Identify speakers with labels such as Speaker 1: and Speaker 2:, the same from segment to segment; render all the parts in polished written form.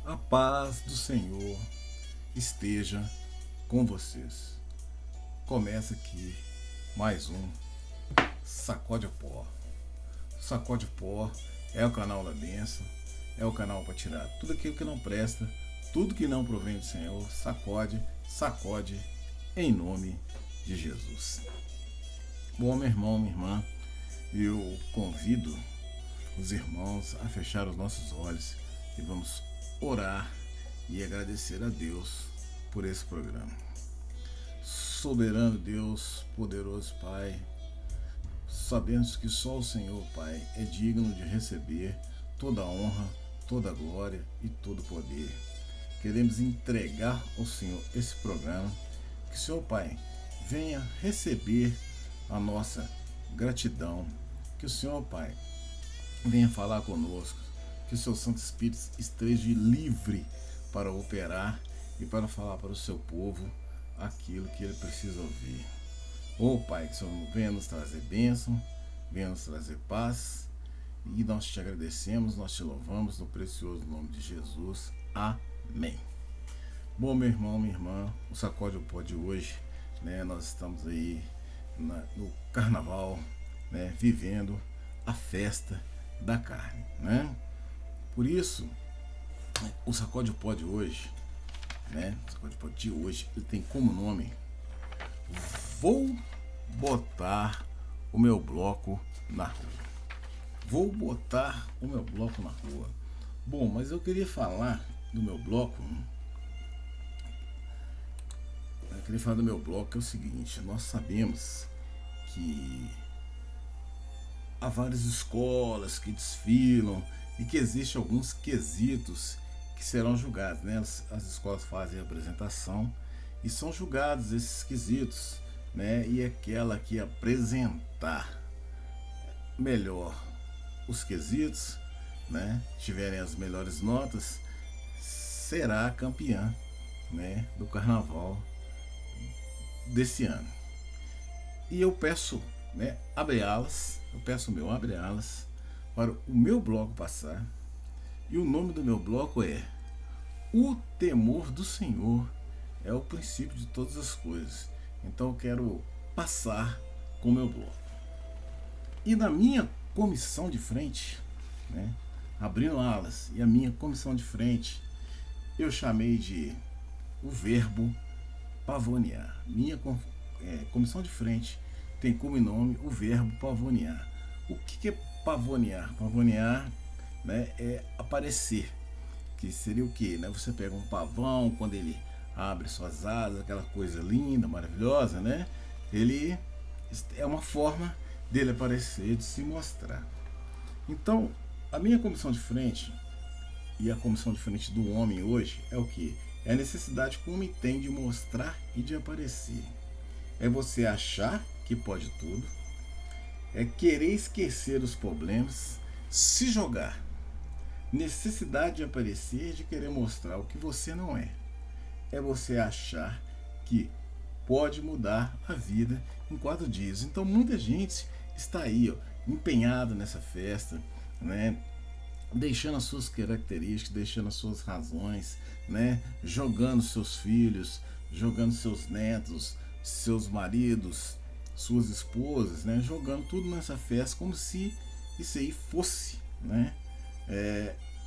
Speaker 1: A paz do Senhor esteja com vocês. Começa aqui mais um Sacode Pó. Sacode Pó é o canal da bênção, é o canal para tirar tudo aquilo que não presta, tudo que não provém do Senhor. Sacode, sacode em nome de Jesus. Bom, meu irmão, minha irmã, eu convido os irmãos a fechar os nossos olhos e vamos orar e agradecer a Deus por esse programa. Soberano Deus, poderoso Pai, sabemos que só o Senhor, Pai, é digno de receber toda a honra, toda a glória e todo o poder. Queremos entregar ao Senhor esse programa, que o Senhor, Pai, venha receber a nossa gratidão, que o Senhor, Pai, venha falar conosco, que o seu Santo Espírito esteja livre para operar e para falar para o seu povo aquilo que ele precisa ouvir. Pai, que o Senhor venha nos trazer bênção, venha nos trazer paz, e nós te agradecemos, nós te louvamos no precioso nome de Jesus. Amém. Bom, meu irmão, minha irmã, o Sacode Pó de hoje, né, nós estamos aí no carnaval, né, vivendo a festa da carne, né? Por isso, o Sacode Pó de hoje, né? O Sacode Pó de hoje, ele tem como nome: Vou botar o meu bloco na rua. Vou botar o meu bloco na rua. Bom, mas eu queria falar do meu bloco. Que é o seguinte: nós sabemos que há várias escolas que desfilam e que existem alguns quesitos que serão julgados, né? As escolas fazem a apresentação e são julgados esses quesitos, né? E aquela que apresentar melhor os quesitos, né, tiverem as melhores notas, será campeã, né, do carnaval desse ano. E eu peço, né, eu peço o meu abre alas para o meu bloco passar. E o nome do meu bloco é O Temor do Senhor é o princípio de todas as coisas. Então eu quero passar com o meu bloco. E na minha comissão de frente, né, abrindo alas, e a minha comissão de frente, eu chamei de o verbo pavonear. Minha comissão de frente tem como nome o verbo pavonear. O que é pavonear? Pavonear, né, é aparecer, que seria o que, né? Você pega um pavão quando ele abre suas asas, aquela coisa linda, maravilhosa, né? Ele é uma forma dele aparecer, de se mostrar. Então, a minha comissão de frente e a comissão de frente do homem hoje é o que? É a necessidade que o homem tem de mostrar e de aparecer. É você achar que pode tudo, é querer esquecer os problemas, se jogar. Necessidade de aparecer, de querer mostrar o que você não é. É você achar que pode mudar a vida em 4 dias. Então muita gente está aí, ó, empenhada nessa festa, né? Deixando as suas características, deixando as suas razões, né? Jogando seus filhos, jogando seus netos, seus maridos, suas esposas, né? Jogando tudo nessa festa como se isso aí fosse, né,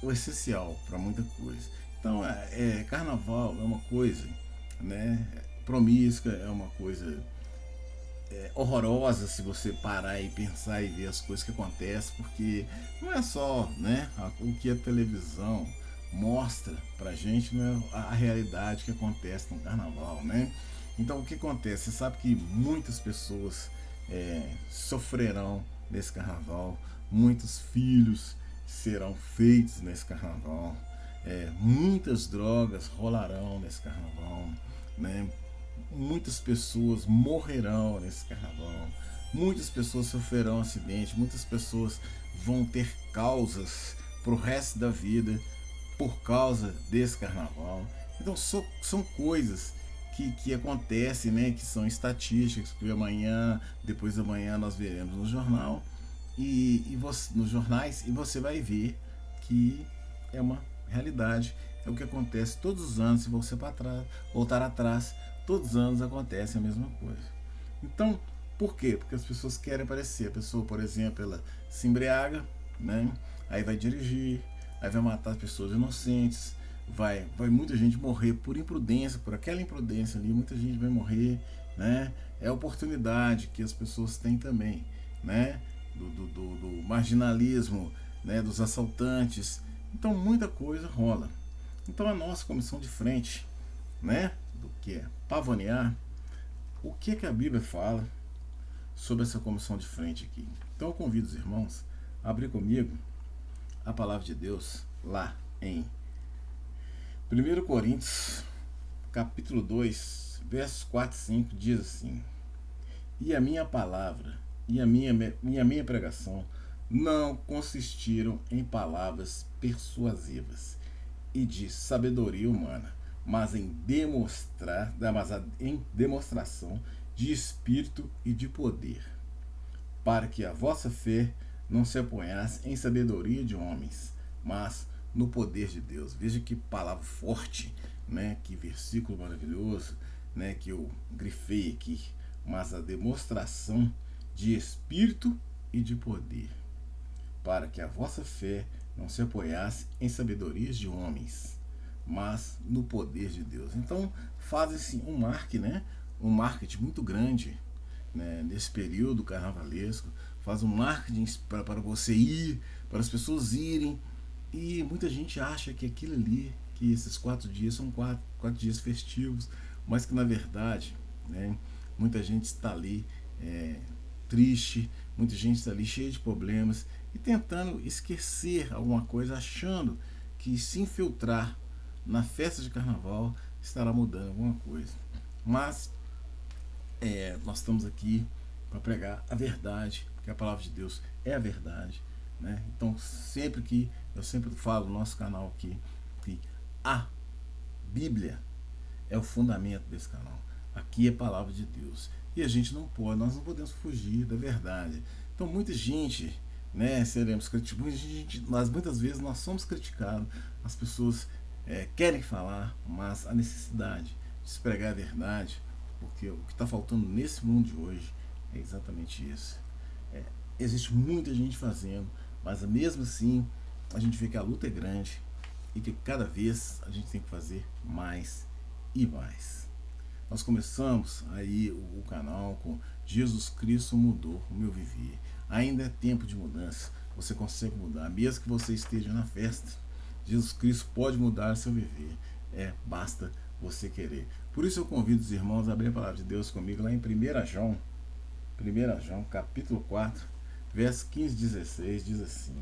Speaker 1: o essencial para muita coisa. Então, carnaval é uma coisa, né? Promíscua é uma coisa horrorosa se você parar e pensar e ver as coisas que acontecem, porque não é só, né, o que a televisão mostra pra gente, não é a realidade que acontece no carnaval, né? Então o que acontece? Você sabe que muitas pessoas sofrerão nesse carnaval, muitos filhos serão feitos nesse carnaval, muitas drogas rolarão nesse carnaval, né? Muitas pessoas morrerão nesse carnaval, muitas pessoas sofrerão acidente, muitas pessoas vão ter causas pro resto da vida por causa desse carnaval. Então são coisas que acontecem, né, que são estatísticas, que amanhã, depois da manhã nós veremos no jornal nos jornais, e você vai ver que é uma realidade, é o que acontece todos os anos. Se você para trás, voltar atrás, todos os anos acontece a mesma coisa. Então, por quê? Porque as pessoas querem aparecer. A pessoa, por exemplo, ela se embriaga, né? Aí vai dirigir, aí vai matar as pessoas inocentes, vai muita gente morrer por imprudência, por aquela imprudência ali, muita gente vai morrer, né? É a oportunidade que as pessoas têm também, né? Do marginalismo, né? Dos assaltantes. Então muita coisa rola. Então a nossa comissão de frente, né? Do que é pavonear, o que a Bíblia fala sobre essa comissão de frente aqui. Então eu convido os irmãos a abrir comigo a palavra de Deus lá em 1 Coríntios, capítulo 2, versos 4 e 5, diz assim: E a minha palavra e a minha pregação não consistiram em palavras persuasivas e de sabedoria humana, mas em demonstração de espírito e de poder, para que a vossa fé não se apoiasse em sabedoria de homens, mas no poder de Deus. Veja que palavra forte, né? Que versículo maravilhoso, né? Que eu grifei aqui. Mas a demonstração de espírito e de poder, para que a vossa fé não se apoiasse em sabedorias de homens, mas no poder de Deus. Então faz-se um marketing muito grande, né, nesse período carnavalesco. Faz um marketing para você ir, para as pessoas irem, e muita gente acha que aquilo ali, que esses 4 dias são quatro dias festivos, mas que na verdade, né, muita gente está ali triste, muita gente está ali cheia de problemas e tentando esquecer alguma coisa, achando que se infiltrar na festa de carnaval estará mudando alguma coisa. Mas nós estamos aqui para pregar a verdade, porque a palavra de Deus é a verdade, né? Então eu sempre falo no nosso canal aqui que a Bíblia é o fundamento desse canal. Aqui é a palavra de Deus e nós não podemos fugir da verdade. Então muita gente, né, seremos criticados, muitas vezes nós somos criticados, as pessoas querem falar, mas a necessidade de se pregar a verdade, porque o que está faltando nesse mundo de hoje é exatamente isso. Existe muita gente fazendo, mas mesmo assim a gente vê que a luta é grande e que cada vez a gente tem que fazer mais e mais. Nós começamos aí o canal com Jesus Cristo mudou o meu viver. Ainda é tempo de mudança. Você consegue mudar, mesmo que você esteja na festa. Jesus Cristo pode mudar seu viver. Basta você querer. Por isso eu convido os irmãos a abrir a palavra de Deus comigo lá em 1 João, capítulo 4, verso 15 e 16, diz assim: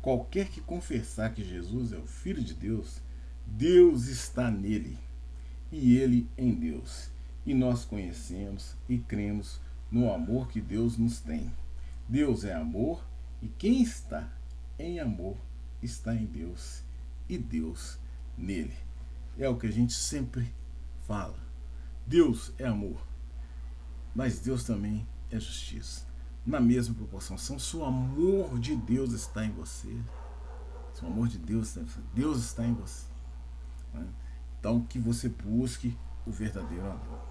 Speaker 1: Qualquer que confessar que Jesus é o Filho de Deus, Deus está nele, e ele em Deus. E nós conhecemos e cremos no amor que Deus nos tem. Deus é amor, e quem está em amor está em Deus, e Deus nele. É o que a gente sempre fala. Deus é amor, mas Deus também é justiça. Na mesma proporção, se o amor de Deus está em você, se o amor de Deus está em você, né? Então que você busque o verdadeiro amor.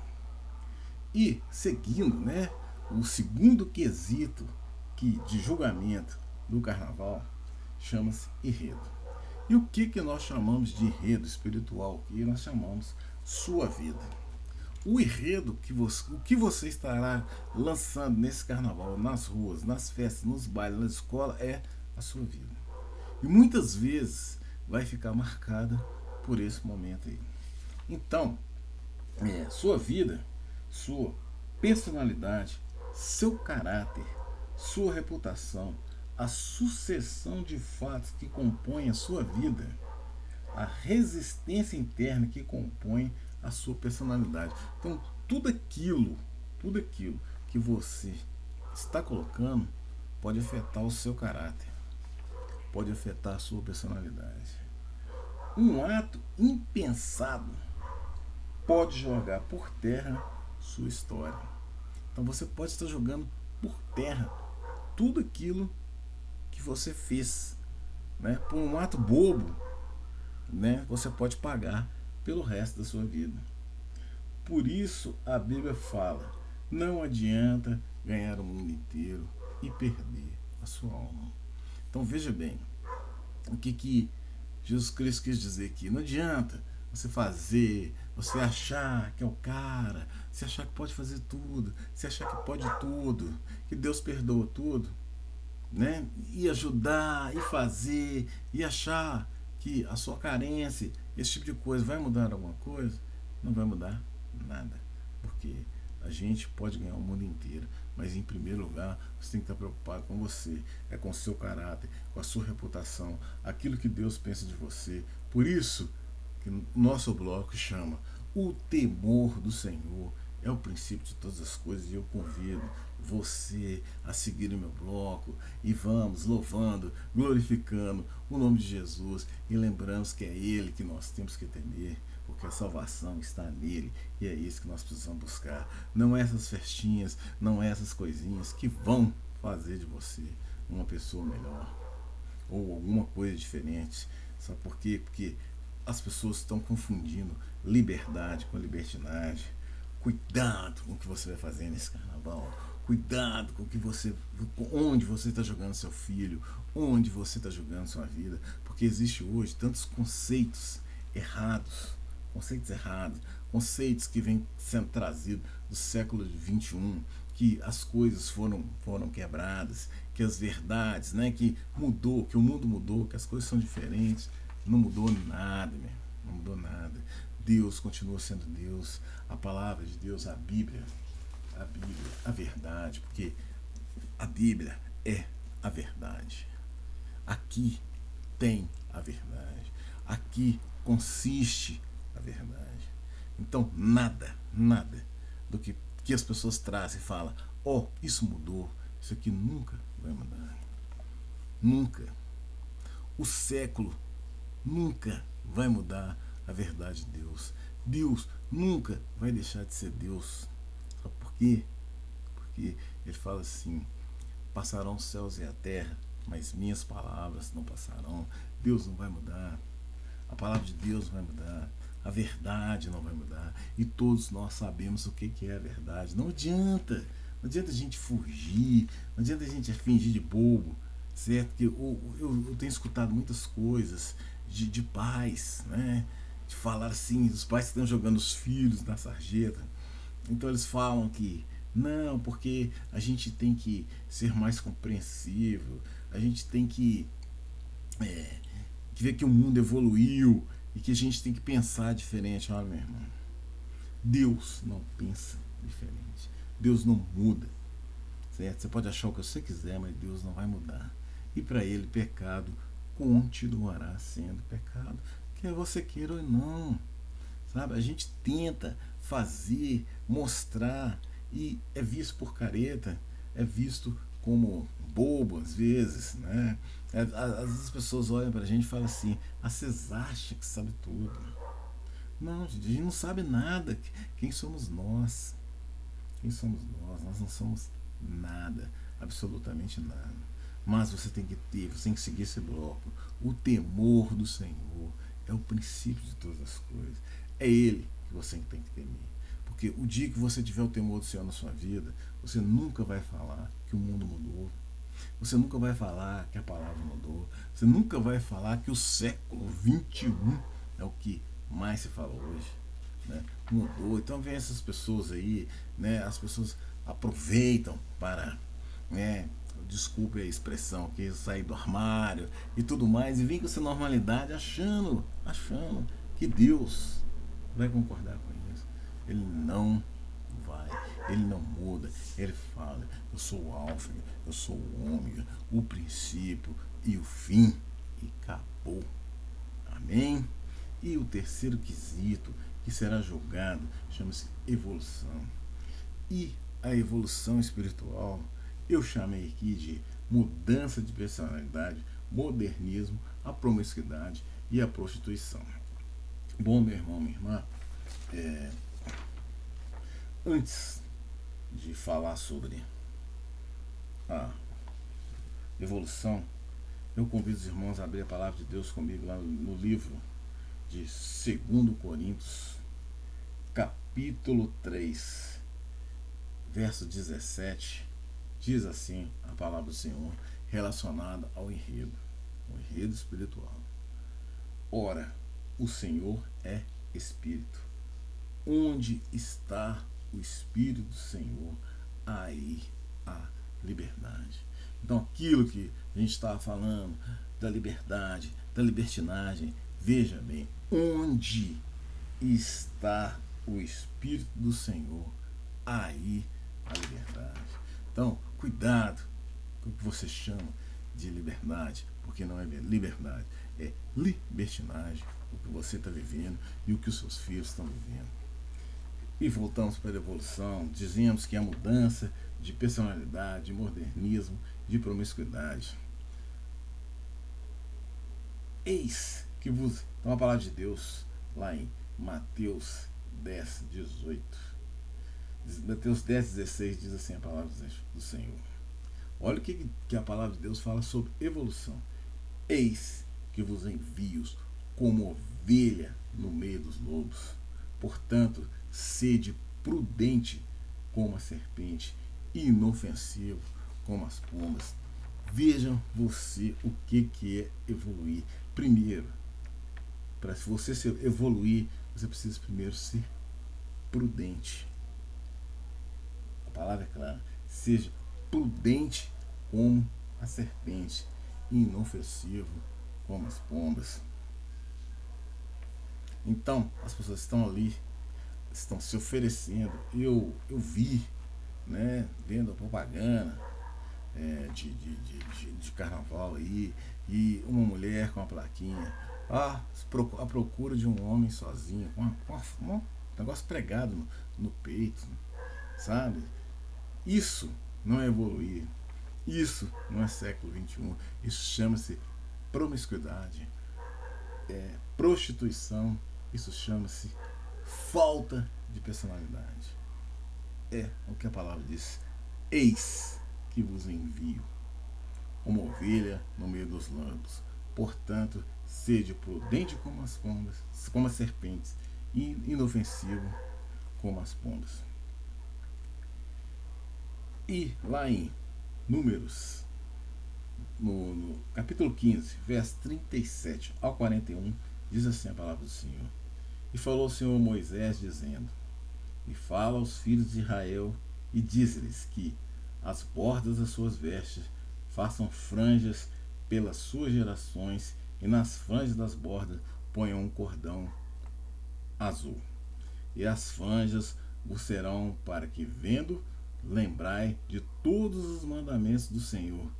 Speaker 1: E seguindo, né, o segundo quesito de julgamento do carnaval chama-se enredo. E o que nós chamamos de enredo espiritual? Que nós chamamos sua vida. O enredo o que você estará lançando nesse carnaval, nas ruas, nas festas, nos bailes, na escola, é a sua vida. E muitas vezes vai ficar marcada por esse momento aí. Então, sua vida, sua personalidade, seu caráter, sua reputação, a sucessão de fatos que compõem a sua vida, a resistência interna que compõe a sua personalidade. Então, tudo aquilo que você está colocando pode afetar o seu caráter, pode afetar a sua personalidade. Um ato impensado pode jogar por terra sua história. Então você pode estar jogando por terra tudo aquilo que você fez, né? Por um ato bobo, né, você pode pagar pelo resto da sua vida. Por isso a Bíblia fala: não adianta ganhar o mundo inteiro e perder a sua alma. Então veja bem, o que Jesus Cristo quis dizer aqui. Não adianta você fazer, você achar que é o cara, você achar que pode fazer tudo, você achar que pode tudo, que Deus perdoa tudo, né? E ajudar, e fazer, e achar que a sua carência, esse tipo de coisa vai mudar alguma coisa. Não vai mudar nada, porque a gente pode ganhar o mundo inteiro, mas em primeiro lugar você tem que estar preocupado com você, é com o seu caráter, com a sua reputação, aquilo que Deus pensa de você. Por isso que nosso bloco chama o temor do Senhor é o princípio de todas as coisas, e eu convido você a seguir o meu bloco e vamos louvando, glorificando o nome de Jesus e lembramos que é Ele que nós temos que temer, porque a salvação está nele e é isso que nós precisamos buscar. Não é essas festinhas, não é essas coisinhas que vão fazer de você uma pessoa melhor ou alguma coisa diferente. Sabe por quê? Porque as pessoas estão confundindo liberdade com libertinagem. Cuidado com o que você vai fazer nesse carnaval. Cuidado com o que você, onde você está jogando seu filho, onde você está jogando sua vida, porque existe hoje tantos conceitos errados, conceitos que vêm sendo trazidos do século XXI, que as coisas foram quebradas, que as verdades, né, que mudou, que o mundo mudou, que as coisas são diferentes. Não mudou nada, meu. Não mudou nada. Deus continua sendo Deus. A palavra de Deus, a verdade, porque a Bíblia é a verdade. Aqui tem a verdade. Aqui consiste a verdade. Então, nada do que as pessoas trazem e falam: ó, oh, isso mudou, isso aqui nunca vai mudar. Nunca. O século nunca vai mudar a verdade de Deus. Deus nunca vai deixar de ser Deus. Sabe por quê? Porque ele fala assim: passarão os céus e a terra, mas minhas palavras não passarão. Deus não vai mudar. A palavra de Deus não vai mudar. A verdade não vai mudar. E todos nós sabemos o que é a verdade. Não adianta. Não adianta a gente fugir. Não adianta a gente fingir de bobo. Certo? Que eu tenho escutado muitas coisas de pais, né? De falar assim, dos pais que estão jogando os filhos na sarjeta. Então eles falam que não, porque a gente tem que ser mais compreensivo, a gente tem que ver que o mundo evoluiu e que a gente tem que pensar diferente. Olha, meu irmão, Deus não pensa diferente. Deus não muda. Certo? Você pode achar o que você quiser, mas Deus não vai mudar. E para ele, pecado continuará sendo pecado, quer você queira ou não. Sabe? A gente tenta fazer, mostrar, e é visto por careta, é visto como bobo às vezes, né? Às vezes as pessoas olham pra gente e falam assim: ah, vocês acham que sabe tudo. Não, gente, a gente não sabe nada. Quem somos nós? Quem somos nós? Nós não somos nada, absolutamente nada. Mas você tem que ter, você tem que seguir esse bloco. O temor do Senhor é o princípio de todas as coisas. É Ele que você tem que temer. Porque o dia que você tiver o temor do Senhor na sua vida, você nunca vai falar que o mundo mudou. Você nunca vai falar que a palavra mudou. Você nunca vai falar que o século XXI é o que mais se fala hoje. Né? Mudou. Então vem essas pessoas aí, né? As pessoas aproveitam para, né, desculpe a expressão, que sair do armário e tudo mais, e vem com essa normalidade achando que Deus vai concordar com isso. Ele não vai, ele não muda. Ele fala: eu sou o alfa, eu sou o ômega, o princípio e o fim, e acabou. Amém? E o terceiro quesito que será julgado chama-se evolução. E a evolução espiritual eu chamei aqui de mudança de personalidade, modernismo, a promiscuidade e a prostituição. Bom, meu irmão, minha irmã, antes de falar sobre a evolução, eu convido os irmãos a abrir a palavra de Deus comigo lá no livro de 2 Coríntios, capítulo 3, verso 17, diz assim a palavra do Senhor relacionada ao enredo, o enredo espiritual. Ora, o Senhor é Espírito. Onde está o Espírito do Senhor, aí há liberdade. Então, aquilo que a gente estava falando da liberdade, da libertinagem, veja bem, onde está o Espírito do Senhor, aí a liberdade. Então, cuidado com o que você chama de liberdade, porque não é liberdade, é libertinagem, o que você está vivendo e o que os seus filhos estão vivendo. E voltamos para a evolução, dizemos que a mudança de personalidade, de modernismo, de promiscuidade. Eis que vos... Então a palavra de Deus, lá em Mateus 10, 18. Mateus 10, 16 diz assim a palavra do Senhor. Olha o que a palavra de Deus fala sobre evolução. Eis que vos envio como ovelha no meio dos lobos. Portanto, sede prudente como a serpente e inofensivo como as pombas. Vejam você o que é evoluir. Primeiro, para você evoluir, você precisa primeiro ser prudente. A palavra é clara. Seja prudente como a serpente e inofensivo como as pombas. Então, as pessoas estão ali, estão se oferecendo. Eu vi, né, vendo a propaganda de carnaval aí, e uma mulher com uma plaquinha, a procura de um homem sozinho, com um negócio pregado no peito, sabe? Isso não é evoluir, isso não é século XXI, isso chama-se promiscuidade, prostituição, isso chama-se falta de personalidade. É o que a palavra diz. Eis que vos envio como ovelha no meio dos lobos. Portanto, sede prudente como as pombas, como as serpentes, e inofensivo como as pombas. E lá em Números, no capítulo 15, verso 37 ao 41, diz assim a palavra do Senhor. E falou o Senhor a Moisés, dizendo: E fala aos filhos de Israel, e diz-lhes que as bordas das suas vestes façam franjas pelas suas gerações, e nas franjas das bordas ponham um cordão azul. E as franjas vos serão para que, vendo, lembrai de todos os mandamentos do Senhor,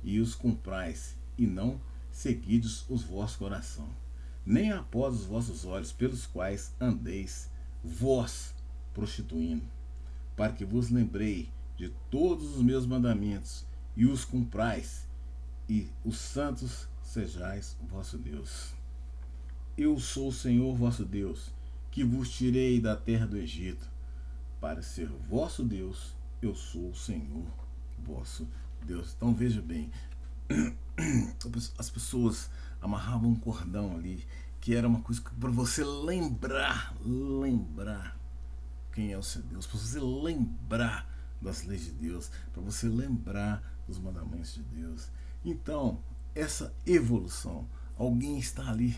Speaker 1: e os cumprais, e não seguides os vossos coração, nem após os vossos olhos, pelos quais andeis vós prostituindo, para que vos lembrei de todos os meus mandamentos, e os cumprais, e os santos sejais o vosso Deus. Eu sou o Senhor vosso Deus, que vos tirei da terra do Egito, para ser vosso Deus. Eu sou o Senhor vosso Deus. Então veja bem, as pessoas amarravam um cordão ali, que era uma coisa para você lembrar quem é o seu Deus, para você lembrar das leis de Deus, para você lembrar dos mandamentos de Deus. Então, essa evolução, alguém está ali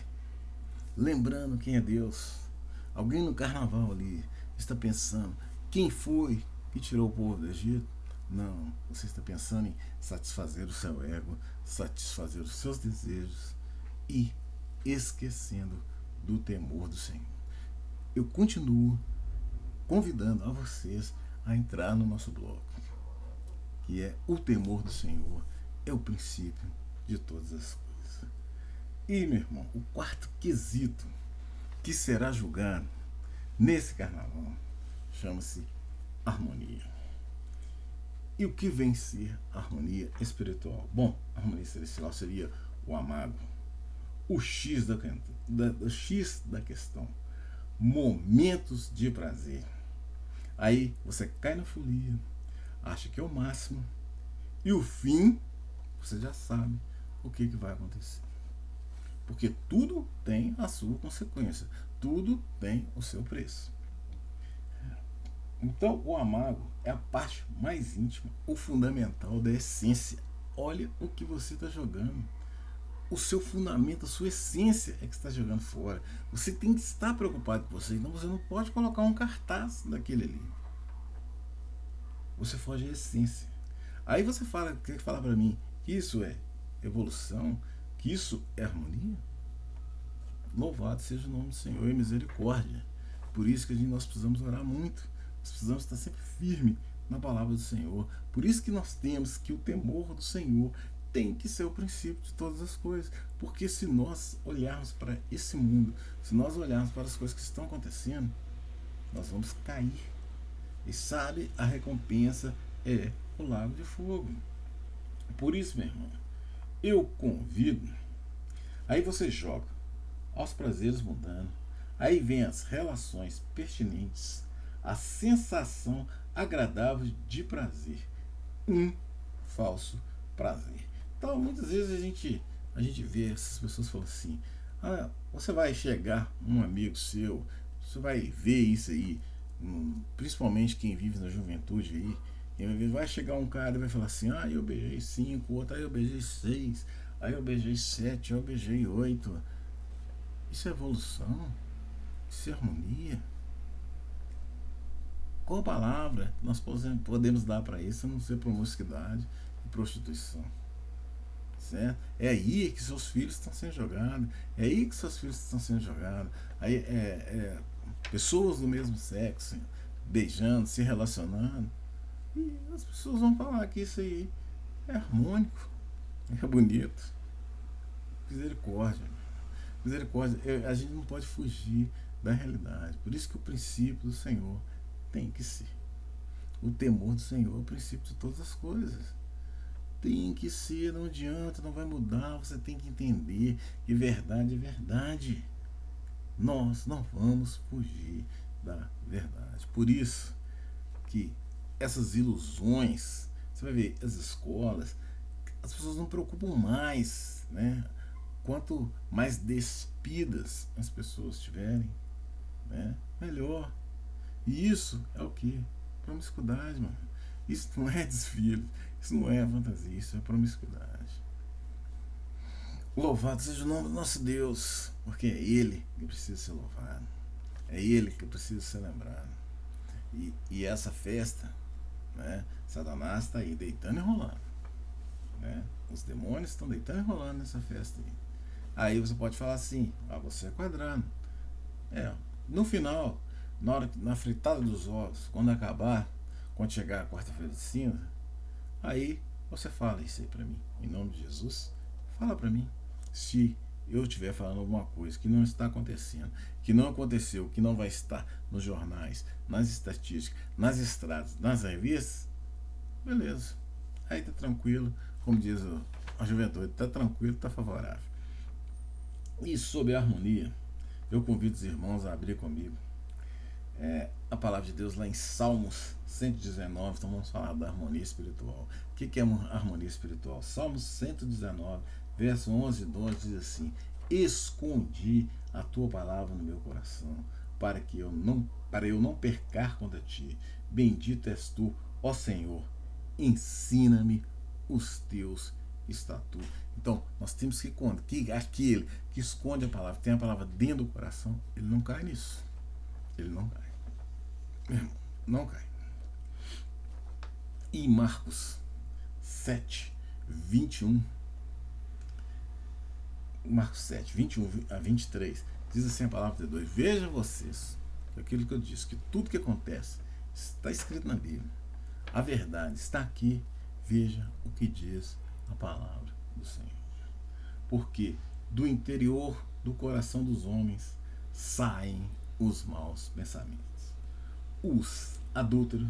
Speaker 1: lembrando quem é Deus. Alguém no carnaval ali está pensando quem foi que tirou o povo do Egito. Não, você está pensando em satisfazer o seu ego, satisfazer os seus desejos e esquecendo do temor do Senhor. Eu continuo convidando a vocês a entrar no nosso bloco, que é o temor do Senhor, é o princípio de todas as coisas. E, meu irmão, o quarto quesito que será julgado nesse carnaval chama-se harmonia. E o que vem ser harmonia espiritual? Bom, a harmonia celestial seria o amado, o X da questão, momentos de prazer. Aí você cai na folia, acha que é o máximo, e o fim, você já sabe o que vai acontecer. Porque tudo tem a sua consequência, tudo tem o seu preço. Então, o amargo é a parte mais íntima, o fundamental da essência. Olha o que você está jogando. O seu fundamento, a sua essência é que está jogando fora. Você tem que estar preocupado com você. Então você não pode colocar um cartaz daquele ali. Você foge à essência. Aí você quer falar para mim que isso é evolução, que isso é harmonia? Louvado seja o nome do Senhor e misericórdia. Por isso que nós precisamos orar muito. Nós precisamos estar sempre firme na palavra do Senhor. Por isso que nós temos que o temor do Senhor tem que ser o princípio de todas as coisas. Porque se nós olharmos para esse mundo, se nós olharmos para as coisas que estão acontecendo, nós vamos cair. E sabe, a recompensa é o lago de fogo. Por isso, meu irmão, eu convido. Aí você joga aos prazeres mundanos. Aí vem as relações pertinentes, a sensação agradável de prazer. Um falso prazer. Então, muitas vezes a gente vê essas pessoas falando assim: você vai chegar um amigo seu, você vai ver isso aí, principalmente quem vive na juventude aí, vai chegar um cara e vai falar assim: eu beijei 5, outro, aí eu beijei 6, aí eu beijei 7, eu beijei 8. Isso é evolução? Isso é harmonia? Qual palavra nós podemos dar para isso a não ser promiscuidade e prostituição? Certo? É aí que seus filhos estão sendo jogados. É aí que seus filhos estão sendo jogados. Aí pessoas do mesmo sexo beijando, se relacionando. E as pessoas vão falar que isso aí é harmônico, é bonito. Misericórdia. Misericórdia. A gente não pode fugir da realidade. Por isso que o princípio do Senhor tem que ser. O temor do Senhor é o princípio de todas as coisas. Tem que ser, não adianta, não vai mudar. Você tem que entender que verdade é verdade. Nós não vamos fugir da verdade. Por isso que essas ilusões, você vai ver as escolas, as pessoas não preocupam mais, né? Quanto mais despidas as pessoas tiverem, né, melhor. E isso é o que? Promiscuidade, mano. Isso não é desfile, isso não é fantasia, isso é promiscuidade. Louvado seja o nome do nosso Deus, porque é Ele que precisa ser louvado, é Ele que precisa ser lembrado. E essa festa, né, Satanás está aí deitando e rolando, né? Os demônios estão deitando e rolando nessa festa aí. Aí você pode falar assim: você é quadrado. No final, na fritada dos ovos, quando acabar, quando chegar a quarta-feira de cinza, aí você fala isso aí pra mim, em nome de Jesus. Fala pra mim se eu estiver falando alguma coisa que não está acontecendo, que não aconteceu, que não vai estar nos jornais, nas estatísticas, nas estradas, nas revistas. Beleza, aí tá tranquilo, como diz a juventude, tá tranquilo, tá favorável. E sobre a harmonia, eu convido os irmãos a abrir comigo a palavra de Deus lá em Salmos 119. Então vamos falar da harmonia espiritual. O que é uma harmonia espiritual? Salmos 119, verso 11 e 12 diz assim: escondi a tua palavra no meu coração, para eu não pecar contra ti. Bendito és tu, ó Senhor, ensina-me os teus estatutos. Então, nós temos que aquele que esconde a palavra, tem a palavra dentro do coração, ele não cai nisso. Ele não cai. Não cai. E Marcos 7, 21. Marcos 7, 21 a 23. Diz assim a palavra de Deus: veja vocês, aquilo que eu disse, que tudo que acontece está escrito na Bíblia. A verdade está aqui. Veja o que diz a palavra do Senhor. Porque do interior do coração dos homens saem os maus pensamentos, os adúlteros,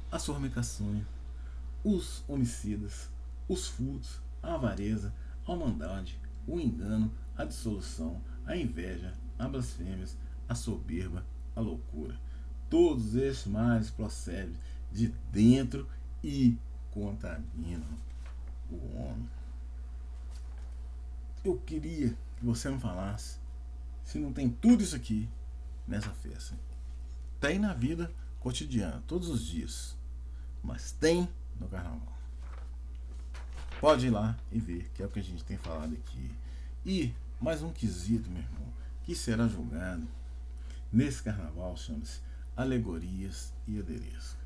Speaker 1: as fornicações, os homicidas, os furtos, a avareza, a maldade, o engano, a dissolução, a inveja, a blasfêmias, a soberba, a loucura. Todos esses males procedem de dentro e contaminam o homem. Eu queria que você me falasse se não tem tudo isso aqui nessa festa. Tem na vida cotidiana, todos os dias, mas tem no carnaval. Pode ir lá e ver, que é o que a gente tem falado aqui. E mais um quesito, meu irmão, que será julgado nesse carnaval, chama-se alegorias e aderisco.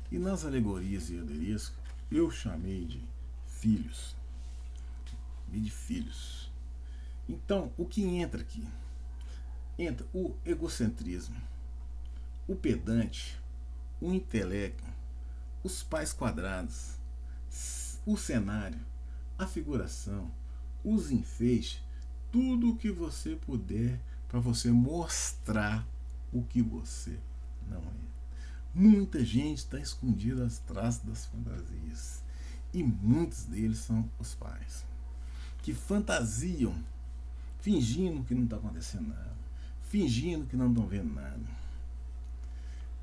Speaker 1: E nas alegorias e aderisco, eu chamei de filhos. Então, o que entra aqui? Entra o egocentrismo, o pedante, o intelecto, os pais quadrados, o cenário, a figuração, os enfeites, tudo o que você puder para você mostrar o que você não é. Muita gente está escondida atrás das fantasias e muitos deles são os pais que fantasiam, fingindo que não está acontecendo nada, fingindo que não estão vendo nada,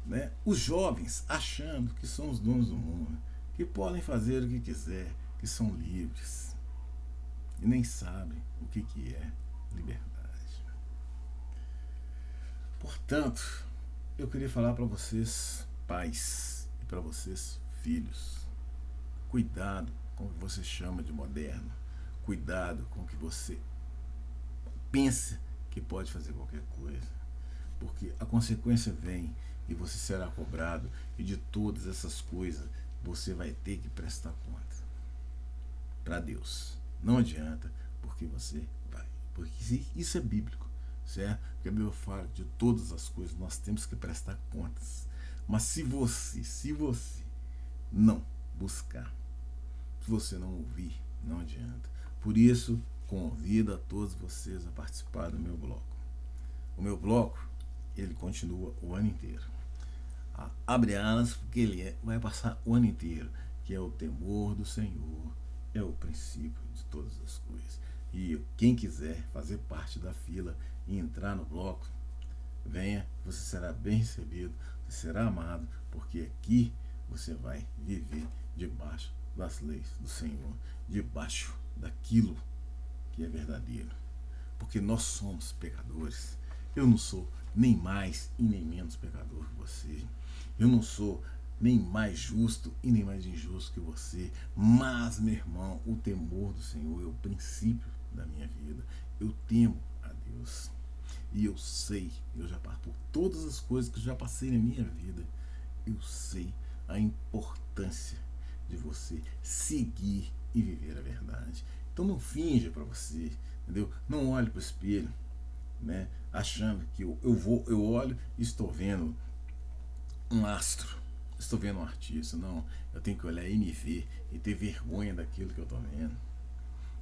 Speaker 1: né? Os jovens achando que são os donos do mundo, que podem fazer o que quiser, que são livres e nem sabem o que é liberdade. Portanto, eu queria falar para vocês, pais, e para vocês, filhos, cuidado com o que você chama de moderno, cuidado com o que você pensa que pode fazer qualquer coisa, porque a consequência vem e você será cobrado, e de todas essas coisas você vai ter que prestar conta para Deus. Não adianta, porque você vai, porque isso é bíblico, certo? Porque a Bíblia fala que de todas as coisas nós temos que prestar contas. Mas se você não buscar, se você não ouvir, não adianta. Por isso, convido a todos vocês a participar do meu bloco. O meu bloco, ele continua o ano inteiro. Abre alas, porque ele vai passar o ano inteiro, que é o temor do Senhor, é o princípio de todas as coisas. E quem quiser fazer parte da fila e entrar no bloco, venha, você será bem recebido, você será amado, porque aqui você vai viver debaixo das leis do Senhor, debaixo daquilo que é verdadeiro, porque nós somos pecadores. Eu não sou nem mais e nem menos pecador que você, eu não sou nem mais justo e nem mais injusto que você, mas, meu irmão, o temor do Senhor é o princípio da minha vida. Eu temo a Deus e eu sei, eu já passo por todas as coisas que eu já passei na minha vida, eu sei a importância de você seguir e viver a verdade. Então não finja para você, entendeu? Não olhe para o espelho, né, achando que eu olho e estou vendo um astro, estou vendo um artista. Não, eu tenho que olhar e me ver e ter vergonha daquilo que eu estou vendo,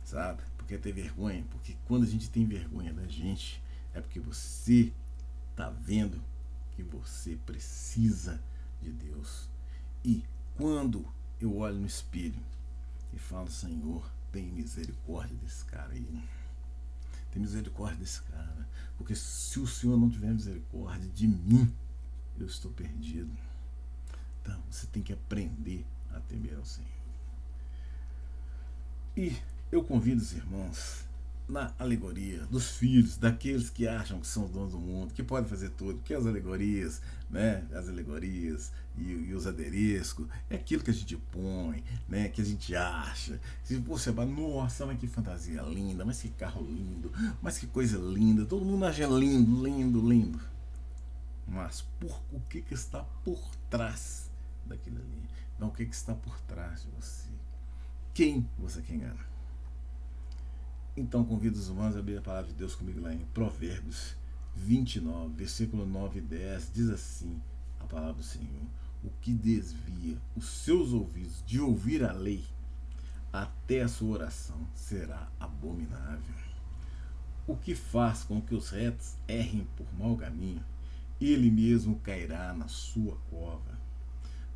Speaker 1: sabe? Porque ter vergonha, porque quando a gente tem vergonha da gente, é porque você está vendo que você precisa de Deus. E quando eu olho no espelho e falo, Senhor, tem misericórdia desse cara aí, tem misericórdia desse cara, porque se o Senhor não tiver misericórdia de mim, eu estou perdido. Então você tem que aprender a temer ao Senhor. E eu convido os irmãos na alegoria dos filhos, daqueles que acham que são os donos do mundo, que podem fazer tudo, porque as alegorias, né, as alegorias e os aderiscos, é aquilo que a gente põe, né, que a gente acha. Se você vai, nossa, mas que fantasia linda, mas que carro lindo, mas que coisa linda, todo mundo acha lindo, lindo, lindo. Mas o que está por trás daquilo ali? Não, o que está por trás de você? Quem você quer enganar? Então convido os irmãos a abrir a palavra de Deus comigo lá em Provérbios 29, versículo 9 e 10, diz assim a palavra do Senhor: o que desvia os seus ouvidos de ouvir a lei, até a sua oração será abominável. O que faz com que os retos errem por mau caminho, ele mesmo cairá na sua cova,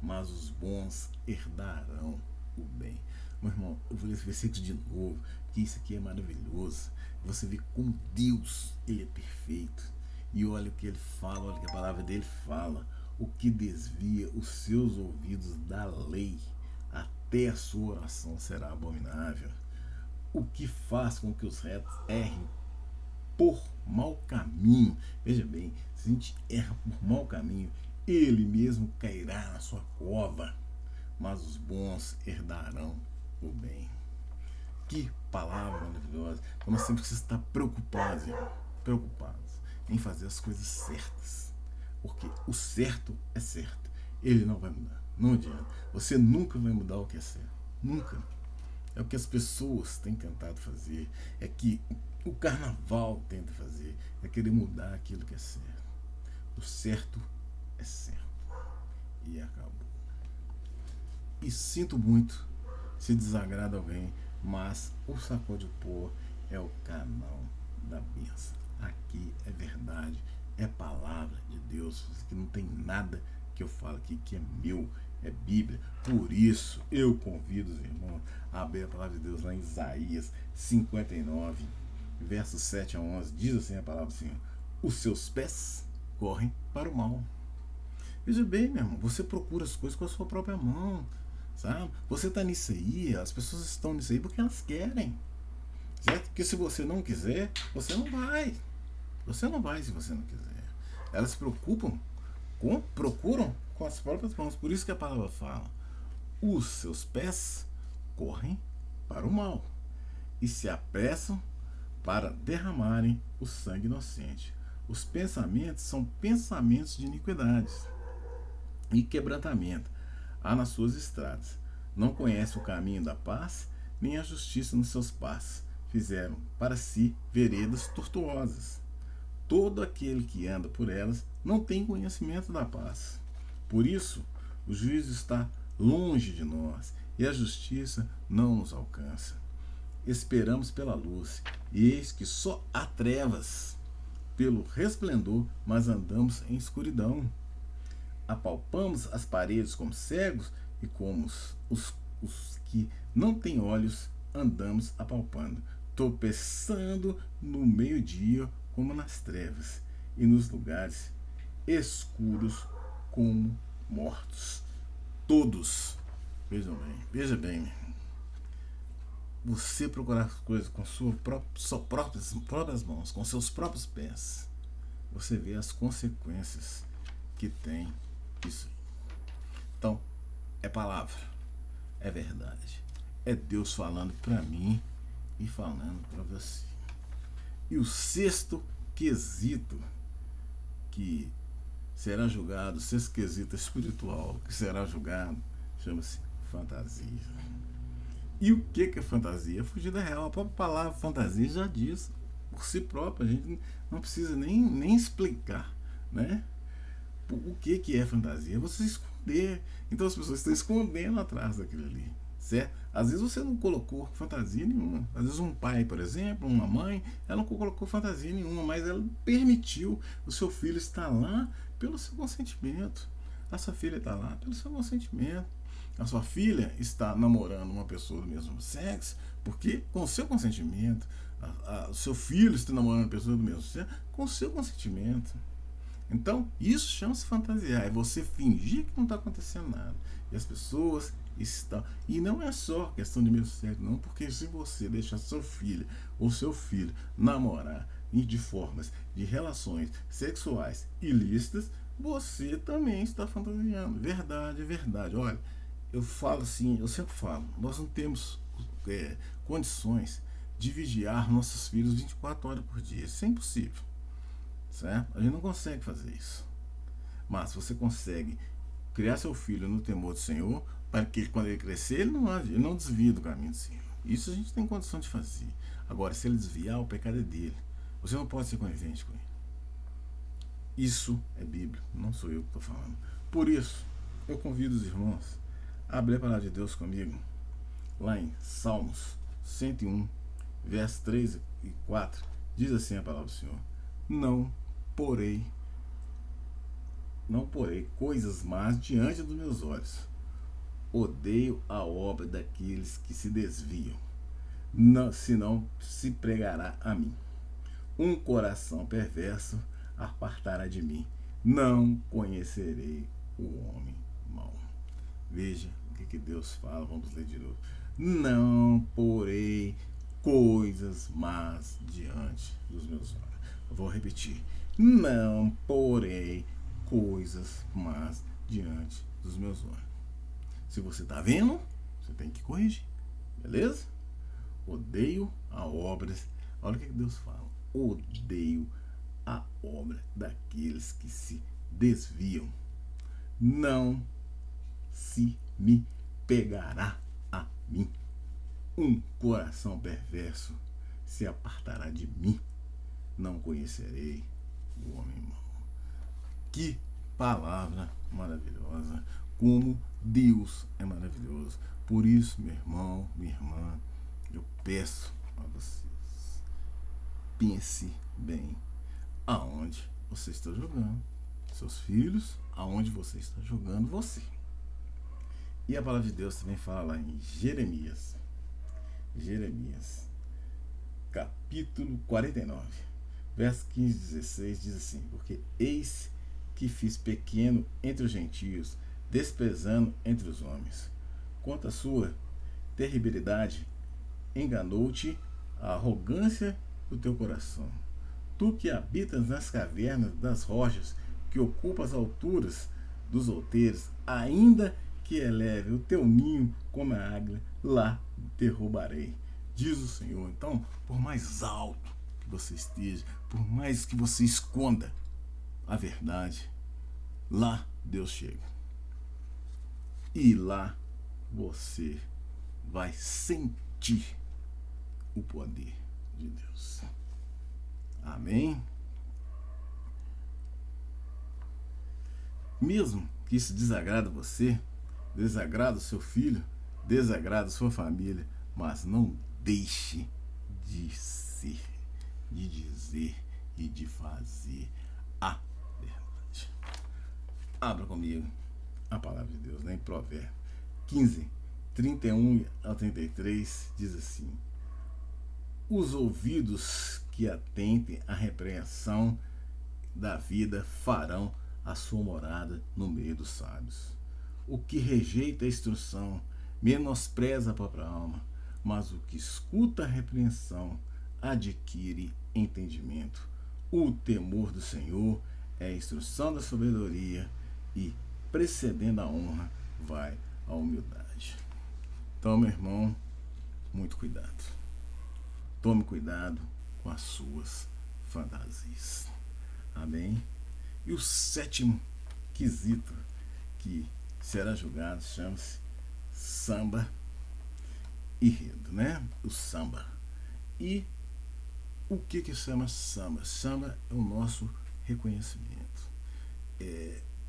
Speaker 1: mas os bons herdarão o bem. Meu irmão, eu vou ler esse versículo de novo, que isso aqui é maravilhoso. Você vê como Deus, ele é perfeito. E olha o que ele fala, olha o que a palavra dele fala: o que desvia os seus ouvidos da lei, até a sua oração será abominável. O que faz com que os retos errem por mau caminho. Veja bem, se a gente erra por mau caminho, ele mesmo cairá na sua cova, mas os bons herdarão o bem. Que palavra maravilhosa. Então nós temos que estar preocupados, irmão, preocupados em fazer as coisas certas. Porque o certo é certo. Ele não vai mudar. Não adianta. Você nunca vai mudar o que é certo. Nunca. É o que as pessoas têm tentado fazer. É que o carnaval tenta fazer. É querer mudar aquilo que é certo. O certo é certo. E acabou. E sinto muito se desagrada alguém, mas o Sacode o Pó é o canal da bênção. Aqui é verdade, é palavra de Deus, que não tem nada que eu falo aqui que é meu, é Bíblia. Por isso eu convido os irmãos a abrir a palavra de Deus lá em Isaías 59, versos 7 a 11. Diz assim a palavra do Senhor: os seus pés correm para o mal. Veja bem, meu irmão, você procura as coisas com a sua própria mão, sabe? Você está nisso aí, as pessoas estão nisso aí porque elas querem, certo? Porque se você não quiser, você não vai. Você não vai se você não quiser. Elas se procuram com as próprias mãos. Por isso que a palavra fala: os seus pés correm para o mal e se apressam para derramarem o sangue inocente. Os pensamentos são pensamentos de iniquidades e quebrantamento há nas suas estradas. Não conhece o caminho da paz, nem a justiça nos seus passos. Fizeram para si veredas tortuosas. Todo aquele que anda por elas não tem conhecimento da paz. Por isso, o juízo está longe de nós e a justiça não nos alcança. Esperamos pela luz, e eis que só há trevas. Pelo resplendor, mas andamos em escuridão. Apalpamos as paredes como cegos, e como os que não têm olhos, andamos apalpando, tropeçando no meio-dia como nas trevas, e nos lugares escuros como mortos. Todos, veja bem, você procurar as coisas com suas próprias mãos, com seus próprios pés, você vê as consequências que tem isso. Então, é palavra, é verdade, é Deus falando para mim e falando para você. E o sexto quesito que será julgado, o sexto quesito espiritual que será julgado, chama-se fantasia. E o que é fantasia? É fugir da real. A própria palavra fantasia já diz por si própria. A gente não precisa nem explicar, né? O que é fantasia? É você esconder. Então as pessoas estão escondendo atrás daquilo ali, certo? Às vezes você não colocou fantasia nenhuma. Às vezes um pai, por exemplo, uma mãe, ela não colocou fantasia nenhuma, mas ela permitiu o seu filho estar lá pelo seu consentimento. A sua filha está lá pelo seu consentimento. A sua filha está namorando uma pessoa do mesmo sexo porque com o seu consentimento. O seu filho está namorando uma pessoa do mesmo sexo com o seu consentimento. Então, isso chama-se fantasiar. É você fingir que não está acontecendo nada. E as pessoas estão... E não é só questão de mesmo sexo, não. Porque se você deixar seu filho ou seu filho namorar de formas de relações sexuais ilícitas, você também está fantasiando. Verdade, é verdade. Olha, eu falo assim, eu sempre falo, nós não temos condições de vigiar nossos filhos 24 horas por dia. Isso é impossível. Certo? A gente não consegue fazer isso. Mas você consegue criar seu filho no temor do Senhor, para que quando ele crescer, ele não desvie do caminho do Senhor. Isso a gente tem condição de fazer. Agora, se ele desviar, o pecado é dele. Você não pode ser conivente com ele. Isso é Bíblia, não sou eu que estou falando. Por isso, eu convido os irmãos a abrir a palavra de Deus comigo, lá em Salmos 101, versos 3 e 4, diz assim a palavra do Senhor: Não porei coisas más diante dos meus olhos. Odeio a obra daqueles que se desviam, não, senão se pregará a mim. Um coração perverso apartará de mim. Não conhecerei o homem mau. Veja o que Deus fala, vamos ler de novo. Não porei coisas más diante dos meus olhos. Eu vou repetir. Não porei coisas más diante dos meus olhos. Se você está vendo, você tem que corrigir. Beleza? Odeio a obra. Olha o que Deus fala. Odeio a obra daqueles que se desviam. Não se me pegará a mim. Um coração perverso se apartará de mim. Não conhecerei o homem mau. Que palavra maravilhosa. Como Deus é maravilhoso. Por isso, meu irmão, minha irmã, eu peço a vocês, pense bem aonde você está jogando seus filhos, aonde você está jogando você. E a palavra de Deus também fala lá em Jeremias, capítulo 49, verso 15 e 16, diz assim: porque eis que fiz pequeno entre os gentios, desprezando entre os homens. Quanto à sua terribilidade, enganou-te a arrogância do teu coração. Tu que habitas nas cavernas das rochas, que ocupa as alturas dos outeiros, ainda que eleve o teu ninho como a águia, lá derrubarei, diz o Senhor. Então, por mais alto que você esteja, por mais que você esconda a verdade, lá Deus chega. E lá você vai sentir o poder de Deus. Amém? Mesmo que isso desagrada você, desagrada o seu filho, desagrada a sua família, mas não deixe de ser, de dizer e de fazer a verdade. Abra comigo a palavra de Deus, né? Em Provérbios 15, 31 ao 33, diz assim: os ouvidos que atentem à repreensão da vida farão a sua morada no meio dos sábios. O que rejeita a instrução menospreza a própria alma, mas o que escuta a repreensão adquire entendimento. O temor do Senhor é a instrução da sabedoria, e precedendo a honra vai a humildade. Então, meu irmão, muito cuidado. Tome cuidado com as suas fantasias. Amém? E o sétimo quesito que será julgado chama-se samba enredo, né? O samba. E o que chama samba? Samba é o nosso reconhecimento.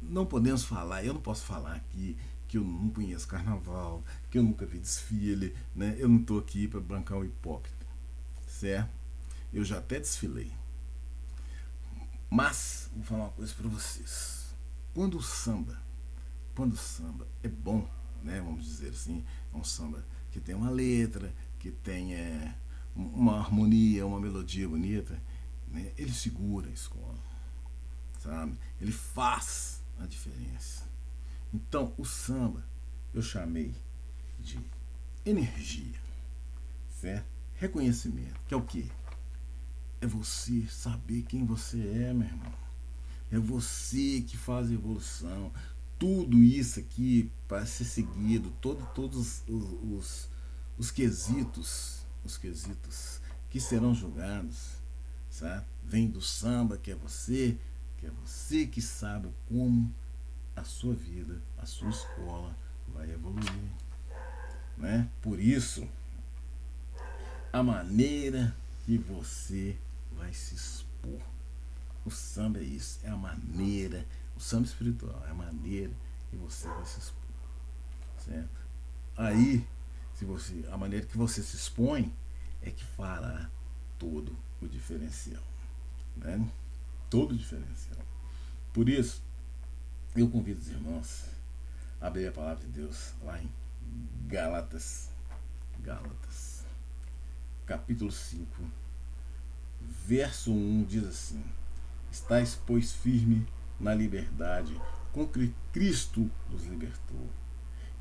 Speaker 1: Não podemos falar, eu não posso falar aqui que eu não conheço carnaval, que eu nunca vi desfile, né? Eu não estou aqui para bancar o hipócrita, certo? Eu já até desfilei. Mas, vou falar uma coisa para vocês. Quando o samba é bom, né? Vamos dizer assim, é um samba que tem uma letra, que tem uma harmonia, uma melodia bonita, né? Ele segura a escola, sabe? Ele faz a diferença. Então, o samba eu chamei de energia, certo? Reconhecimento, que é o quê? É você saber quem você é, meu irmão. É você que faz a evolução. Tudo isso aqui para ser seguido, todos os quesitos que serão julgados, sabe? Vem do samba, que é você que sabe como a sua vida, a sua escola vai evoluir, né? Por isso, a maneira que você vai se expor. O samba é isso, é a maneira, o samba espiritual é a maneira que você vai se expor, certo? Aí, a maneira que você se expõe é que fará todo o diferencial, né? Todo o diferencial. Por isso, eu convido os irmãos a abrir a palavra de Deus lá em Gálatas, capítulo 5, verso 1, diz assim: estais, pois, firme na liberdade com que Cristo nos libertou,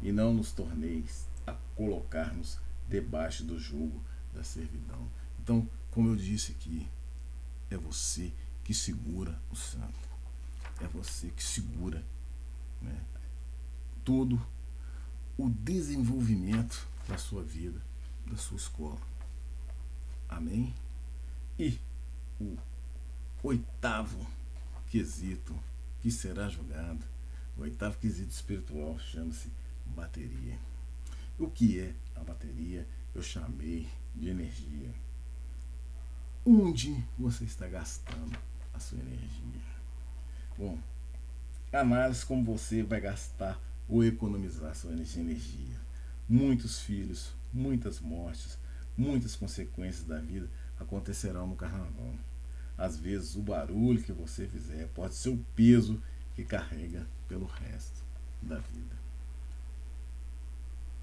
Speaker 1: e não nos torneis a colocar-nos debaixo do jugo da servidão. Então, como eu disse aqui, é você que segura o santo. É você que segura, né, todo o desenvolvimento da sua vida, da sua escola. Amém? E o oitavo quesito que será julgado, o oitavo quesito espiritual, chama-se bateria. O que é a bateria? Eu chamei de energia. Onde você está gastando a sua energia? Bom, análise como você vai gastar ou economizar sua energia. Muitos filhos, muitas mortes, muitas consequências da vida acontecerão no carnaval. Às vezes o barulho que você fizer pode ser o peso que carrega pelo resto da vida.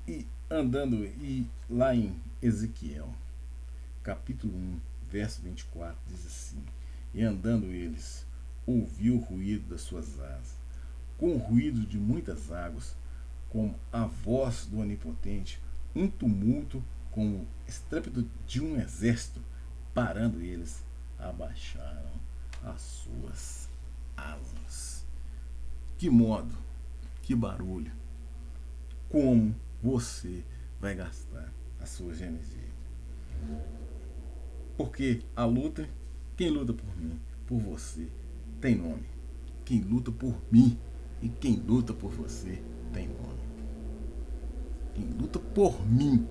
Speaker 1: E andando, e lá em Ezequiel, capítulo 1, verso 24, diz assim: E andando eles, ouviu o ruído das suas asas, com o ruído de muitas águas, como a voz do Onipotente, um tumulto como o estrépito de um exército, parando eles, abaixaram as suas asas. Que modo, que barulho, como você vai gastar a sua energia? Porque a luta, quem luta por mim, por você, tem nome. Quem luta por mim e quem luta por você tem nome. Quem luta por mim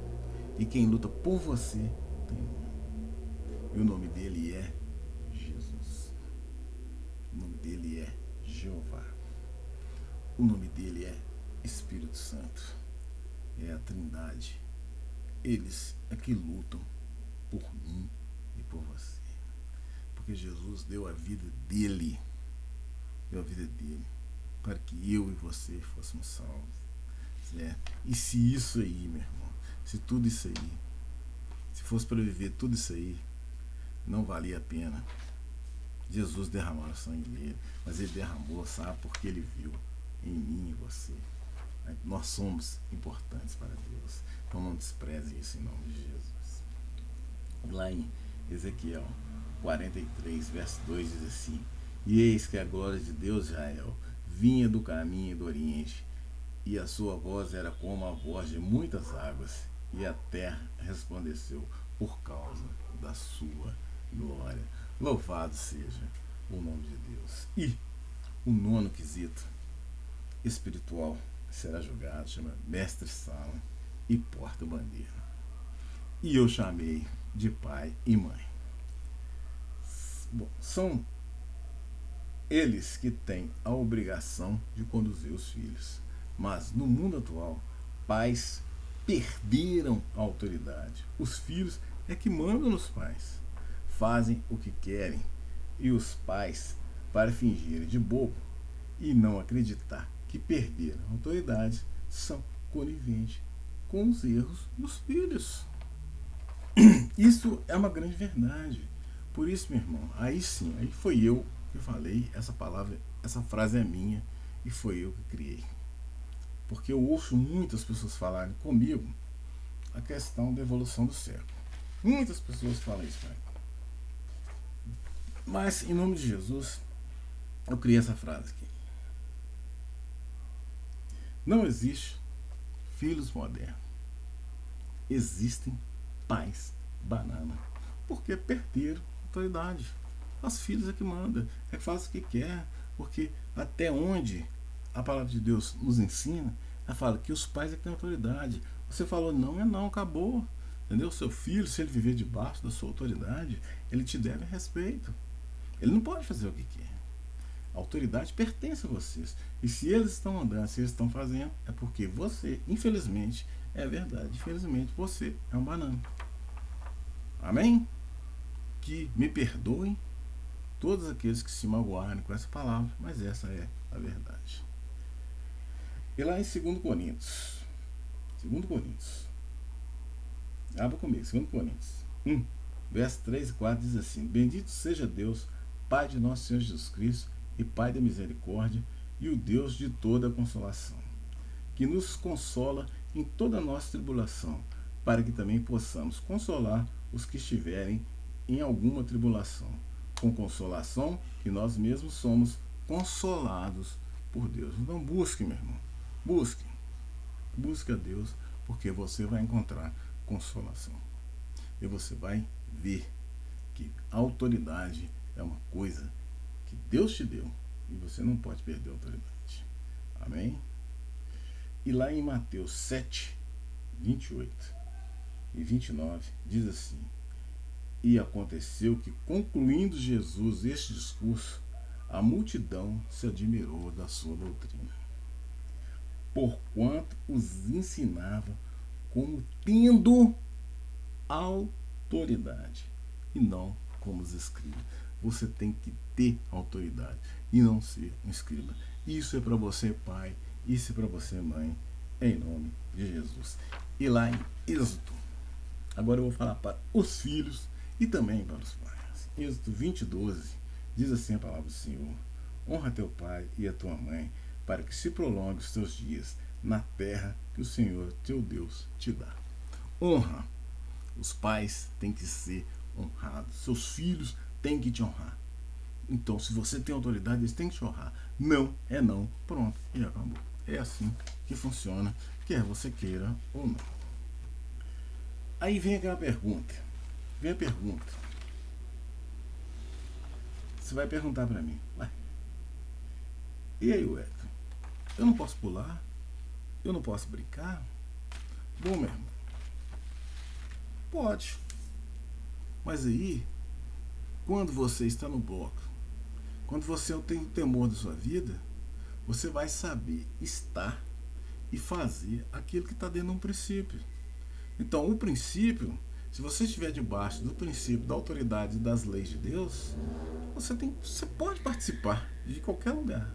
Speaker 1: e quem luta por você tem nome. E o nome dele é Jesus. O nome dele é Jeová. O nome dele é Espírito Santo. É a Trindade. Eles é que lutam por mim e por você. Porque Jesus deu a vida dele. Deu a vida dele para que eu e você fôssemos salvos. Certo? E se isso aí, meu irmão, se tudo isso aí, se fosse para viver tudo isso aí, não valia a pena Jesus derramar o sangue dele. Mas ele derramou, sabe, porque ele viu em mim e você. Nós somos importantes para Deus. Então não despreze isso em nome de Jesus. Lá em Ezequiel 43, verso 2 diz assim: E eis que a glória de Deus, Israel, vinha do caminho e do oriente, e a sua voz era como a voz de muitas águas, e a terra resplandeceu por causa da sua glória. Louvado seja o nome de Deus. E o nono quesito espiritual será julgado, chama mestre-sala e porta-bandeira. E eu chamei de pai e mãe. Bom, são eles que têm a obrigação de conduzir os filhos. Mas no mundo atual, pais perderam a autoridade. Os filhos é que mandam nos pais. Fazem o que querem. E os pais, para fingirem de bobo e não acreditar que perderam a autoridade, são coniventes com os erros dos filhos. Isso é uma grande verdade. Por isso, meu irmão, aí sim, aí foi eu que falei, essa palavra, essa frase é minha e foi eu que criei. Porque eu ouço muitas pessoas falarem comigo a questão da evolução do século. Muitas pessoas falam isso, pai. Mas, em nome de Jesus, eu criei essa frase aqui. Não existe filhos modernos. Existem pais banana. Porque perderam a autoridade. Os filhos é que manda, é que faz o que quer. Porque até onde a palavra de Deus nos ensina, ela fala que os pais é que têm autoridade. Você falou não, é não, acabou. Entendeu? Seu filho, se ele viver debaixo da sua autoridade, ele te deve respeito. Ele não pode fazer o que quer. A autoridade pertence a vocês. E se eles estão andando, se eles estão fazendo, é porque você, infelizmente, é verdade, infelizmente, você é um banana. Amém? Que me perdoem todos aqueles que se magoarem com essa palavra, mas essa é a verdade. E lá em 2 Coríntios, abra comigo, 2 Coríntios 1, verso 3 e 4 diz assim: Bendito seja Deus, Pai de nosso Senhor Jesus Cristo e Pai da misericórdia, e o Deus de toda a consolação, que nos consola em toda a nossa tribulação, para que também possamos consolar os que estiverem em alguma tribulação, com consolação que nós mesmos somos consolados por Deus. Então busque, meu irmão, busque a Deus, porque você vai encontrar consolação. E você vai ver que a autoridade é uma coisa que Deus te deu e você não pode perder a autoridade. Amém? E lá em Mateus 7, 28 e 29, diz assim: E aconteceu que, concluindo Jesus este discurso, a multidão se admirou da sua doutrina, porquanto os ensinava como tendo autoridade, e não como os escribas. Você tem que ter autoridade e não ser um escriba. Isso é para você, pai, isso é para você, mãe, em nome de Jesus. E lá em Êxodo, agora eu vou falar para os filhos e também para os pais. Êxodo 20:12, diz assim a palavra do Senhor: Honra teu pai e a tua mãe, para que se prolongue os teus dias na terra que o Senhor teu Deus te dá. Honra. Os pais têm que ser honrados. Seus filhos têm que te honrar. Então, se você tem autoridade, eles têm que te honrar. Não é não. Pronto. E acabou. É assim que funciona, quer você queira ou não. Aí vem aquela pergunta. Vem a pergunta. Você vai perguntar para mim: e aí, Wellington? Eu não posso pular? Eu não posso brincar? Bom, meu irmão, pode. Mas aí, quando você está no bloco, quando você tem o temor da sua vida, você vai saber estar e fazer aquilo que está dentro de um princípio. Então, o princípio, se você estiver debaixo do princípio, da autoridade e das leis de Deus, você pode participar de qualquer lugar,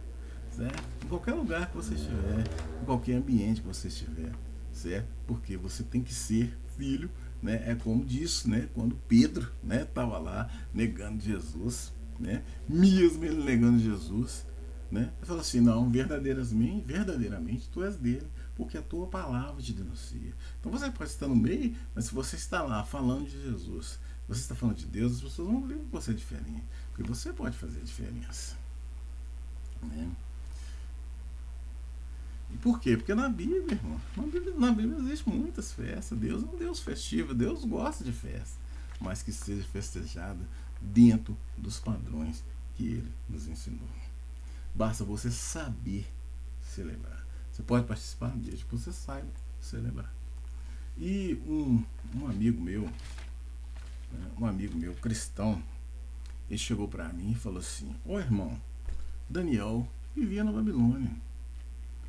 Speaker 1: certo? Em qualquer lugar que você estiver, em qualquer ambiente que você estiver, certo? Porque você tem que ser filho, né? É como disse, né? Quando Pedro, né, estava lá negando Jesus, né? Mesmo ele negando Jesus, né? Ele falou assim: não, verdadeiramente tu és dele, porque a tua palavra te denuncia. Então você pode estar no meio, mas se você está lá falando de Jesus, você está falando de Deus, as pessoas vão ver que você é diferente, porque você pode fazer a diferença, né? E por quê? Porque na Bíblia, irmão, na Bíblia existe muitas festas. Deus é um Deus festivo, Deus gosta de festa, mas que seja festejada dentro dos padrões que Ele nos ensinou. Basta você saber celebrar. Você pode participar desde que você saiba celebrar. E um amigo meu, né, cristão, ele chegou para mim e falou assim: ô irmão, Daniel vivia na Babilônia.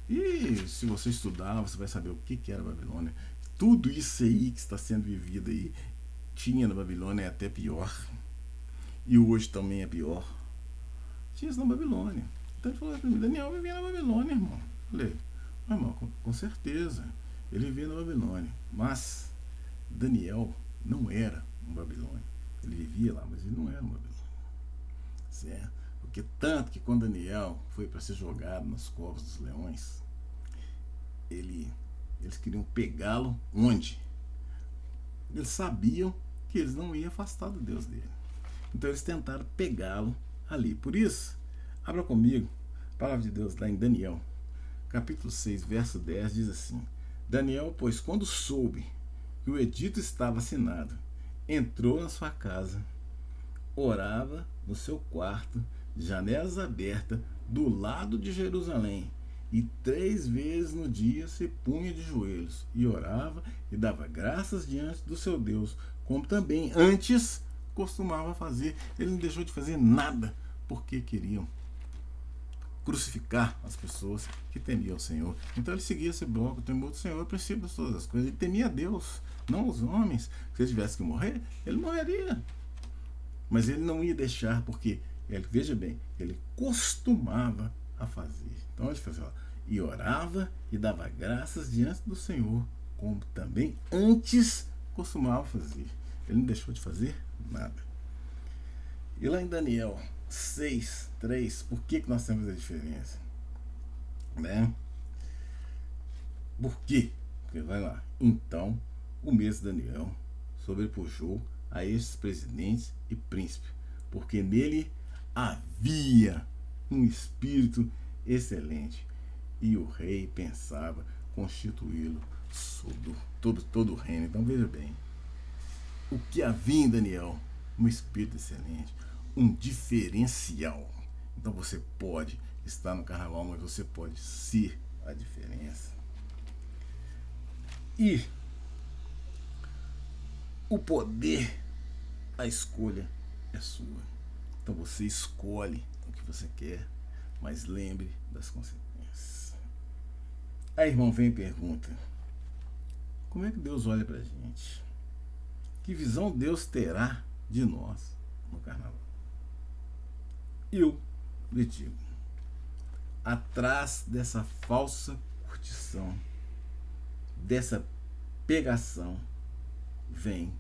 Speaker 1: E se você estudar, você vai saber o que era a Babilônia. Tudo isso aí que está sendo vivido aí, tinha na Babilônia, é até pior. E hoje também é pior. Tinha isso na Babilônia. Então ele falou para mim: Daniel vivia na Babilônia, irmão. Eu falei: irmão, com certeza, ele vivia na Babilônia. Mas Daniel não era um Babilônia. Ele vivia lá, mas ele não era um Babilônia. Certo? Porque tanto que quando Daniel foi para ser jogado nas covas dos leões, eles queriam pegá-lo onde? Eles sabiam que eles não iam afastar do Deus dele. Então eles tentaram pegá-lo ali. Por isso, abra comigo a palavra de Deus lá em Daniel, capítulo 6, verso 10, diz assim: Daniel, pois, quando soube que o edito estava assinado, entrou na sua casa, orava no seu quarto, janelas abertas, do lado de Jerusalém, e 3 vezes no dia se punha de joelhos, e orava e dava graças diante do seu Deus, como também antes costumava fazer. Ele não deixou de fazer nada, porque queriam crucificar as pessoas que temiam o Senhor. Então ele seguia esse bloco: o temor do Senhor é o princípio de todas as coisas. Ele temia a Deus, não os homens. Se ele tivesse que morrer, ele morreria. Mas ele não ia deixar, porque ele, veja bem, ele costumava a fazer. Então ele fazia, e orava e dava graças diante do Senhor, como também antes costumava fazer. Ele não deixou de fazer nada. E lá em Daniel 6:3, por que nós temos a diferença? Né? Por quê? Porque vai lá. Então O mesmo Daniel sobrepujou a estes presidentes e príncipes, porque nele havia um espírito excelente, e o rei pensava constituí-lo sobre todo o reino. Então veja bem, o que havia em Daniel, um espírito excelente, um diferencial. Então você pode estar no carnaval, mas você pode ser a diferença. E o poder, a escolha é sua. Então você escolhe o que você quer, mas lembre das consequências. Aí, irmão, vem e pergunta: como é que Deus olha pra gente? Que visão Deus terá de nós no carnaval? Eu lhe digo, atrás dessa falsa curtição, dessa pegação, vem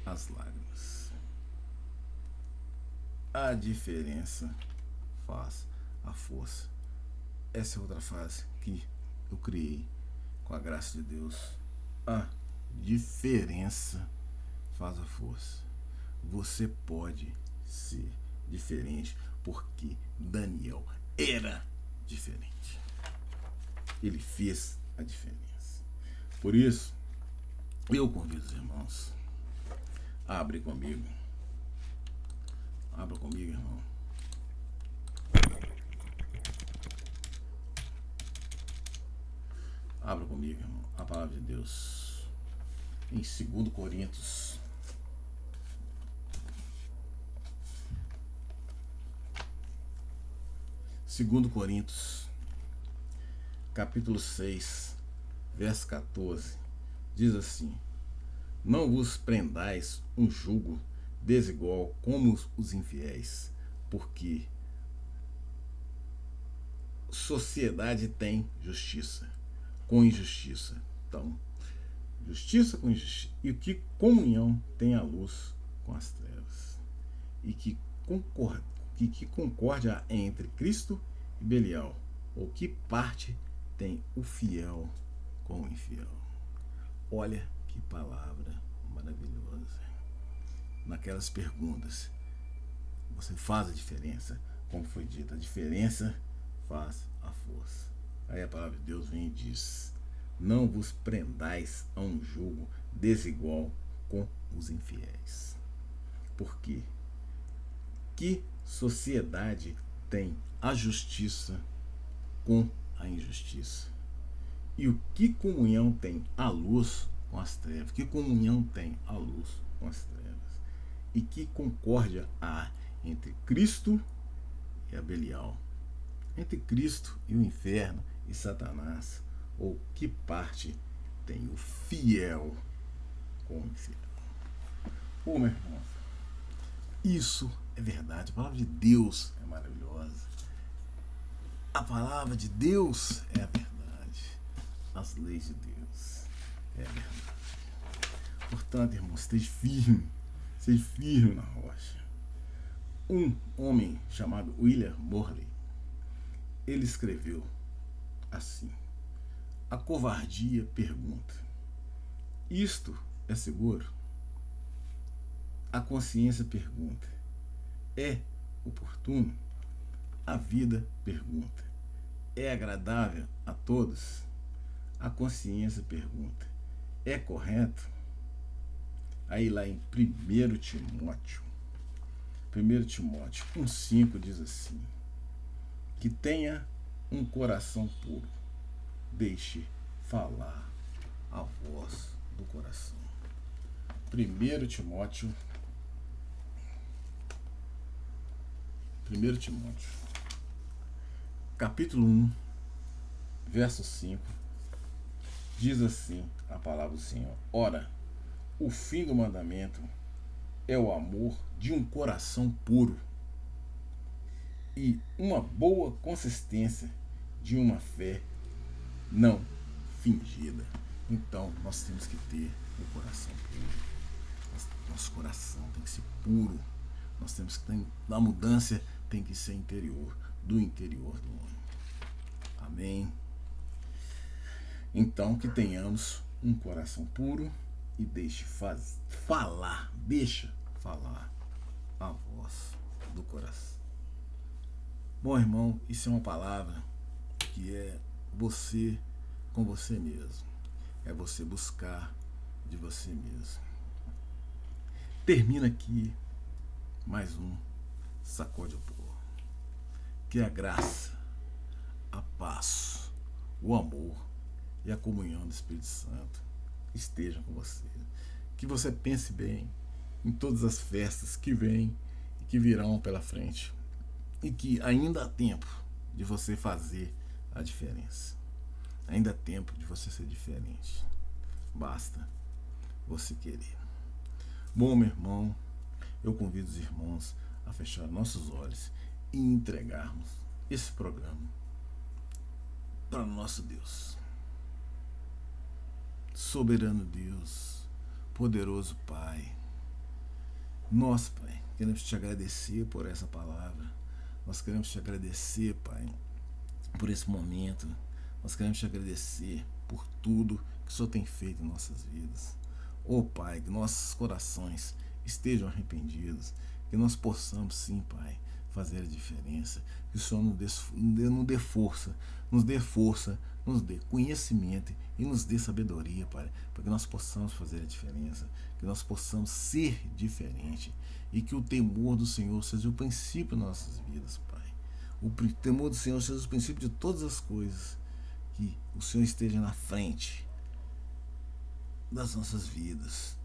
Speaker 1: as lágrimas. A diferença faz a força. Essa é outra frase que eu criei com a graça de Deus. A diferença faz a força. Você pode ser diferente, porque Daniel era diferente. Ele fez a diferença. Por isso, eu convido os irmãos, abra comigo, irmão. Abra comigo, irmão, a palavra de Deus em 2 Coríntios. Segundo Coríntios, capítulo 6, verso 14, diz assim: não vos prendais um jugo desigual como os infiéis, porque sociedade tem justiça com injustiça. Então, justiça com injustiça. E que comunhão tem a luz com as trevas? E que concórdia há entre Cristo e Belial? Ou que parte tem o fiel com o infiel? Olha que palavra maravilhosa. Naquelas perguntas, você faz a diferença, como foi dito, a diferença faz a força. Aí a palavra de Deus vem e diz: não vos prendais a um jugo desigual com os infiéis. Por quê? Que sociedade tem a justiça com a injustiça? E o que comunhão tem a luz com as trevas? Que comunhão tem a luz com as trevas? E que concórdia há entre Cristo e a Belial? Entre Cristo e o inferno e Satanás? Ou que parte tem o fiel com o infiel? Ô, meu irmão, isso é verdade. A palavra de Deus é maravilhosa. A palavra de Deus é a verdade. As leis de Deus é a verdade. Portanto, irmão, esteja firme na rocha. Um homem chamado William Morley, ele escreveu assim: a covardia pergunta: isto é seguro? A consciência pergunta: é oportuno? A vida pergunta: é agradável a todos? A consciência pergunta: é correto? Aí lá em 1 Timóteo 1,5 diz assim: que tenha um coração puro, deixe falar a voz do coração. 1 Timóteo, capítulo 1, verso 5, diz assim a palavra do Senhor: ora, o fim do mandamento é o amor de um coração puro e uma boa consistência de uma fé não fingida. Então nós temos que ter o coração puro. Nosso coração tem que ser puro. Nós temos que ter, a mudança tem que ser interior, do interior do homem. Amém? Então que tenhamos um coração puro e deixa falar a voz do coração. Bom, irmão, isso é uma palavra que é você com você mesmo. É você buscar de você mesmo. Termina aqui mais um Sacode o Pó. Que a graça, a paz, o amor e a comunhão do Espírito Santo estejam com você. Que você pense bem em todas as festas que vêm e que virão pela frente. E que ainda há tempo de você fazer a diferença. Ainda há tempo de você ser diferente. Basta você querer. Bom, meu irmão, eu convido os irmãos a fechar nossos olhos e entregarmos esse programa para o nosso Deus. Soberano Deus, poderoso Pai, nós, Pai, queremos te agradecer por essa palavra. Nós queremos te agradecer, Pai, por esse momento. Nós queremos te agradecer por tudo que o Senhor tem feito em nossas vidas. Ó Pai, que nossos corações estejam arrependidos, que nós possamos sim, Pai, fazer a diferença, que o Senhor nos dê força, nos dê conhecimento e nos dê sabedoria, Pai, para que nós possamos fazer a diferença, que nós possamos ser diferente e que o temor do Senhor seja o princípio de nossas vidas, Pai. O temor do Senhor seja o princípio de todas as coisas, que o Senhor esteja na frente das nossas vidas,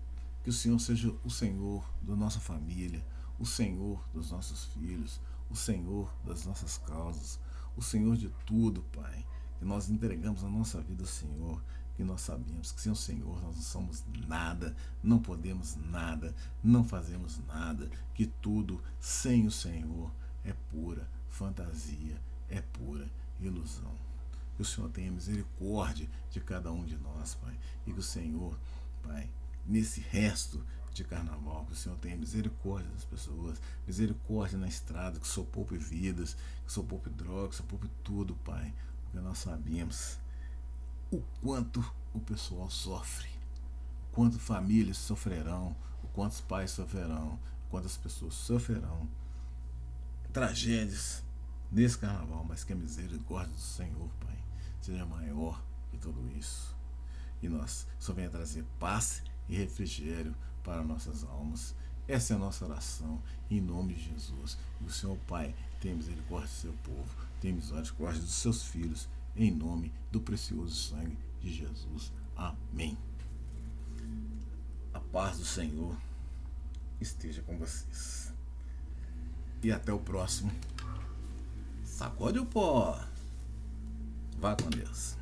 Speaker 1: que o Senhor seja o Senhor da nossa família, o Senhor dos nossos filhos, o Senhor das nossas causas, o Senhor de tudo, Pai, que nós entregamos a nossa vida ao Senhor, que nós sabemos que sem o Senhor nós não somos nada, não podemos nada, não fazemos nada, que tudo sem o Senhor é pura fantasia, é pura ilusão. Que o Senhor tenha misericórdia de cada um de nós, Pai, e que o Senhor, Pai, nesse resto de carnaval, que o Senhor tenha misericórdia das pessoas, misericórdia na estrada, que o Senhor poupe vidas, que o Senhor poupe drogas, que o Senhor poupe tudo, Pai, porque nós sabemos o quanto o pessoal sofre, o quanto famílias sofrerão, o quantos pais sofrerão, quantas pessoas sofrerão tragédias nesse carnaval, mas que a misericórdia do Senhor, Pai, seja maior que tudo isso. E nós só venha trazer paz e refrigério para nossas almas. Essa é a nossa oração, em nome de Jesus. E o Senhor, Pai, tem misericórdia do seu povo, tem misericórdia dos seus filhos, em nome do precioso sangue de Jesus. Amém. A paz do Senhor esteja com vocês. E até o próximo Sacode o Pó. Vá com Deus.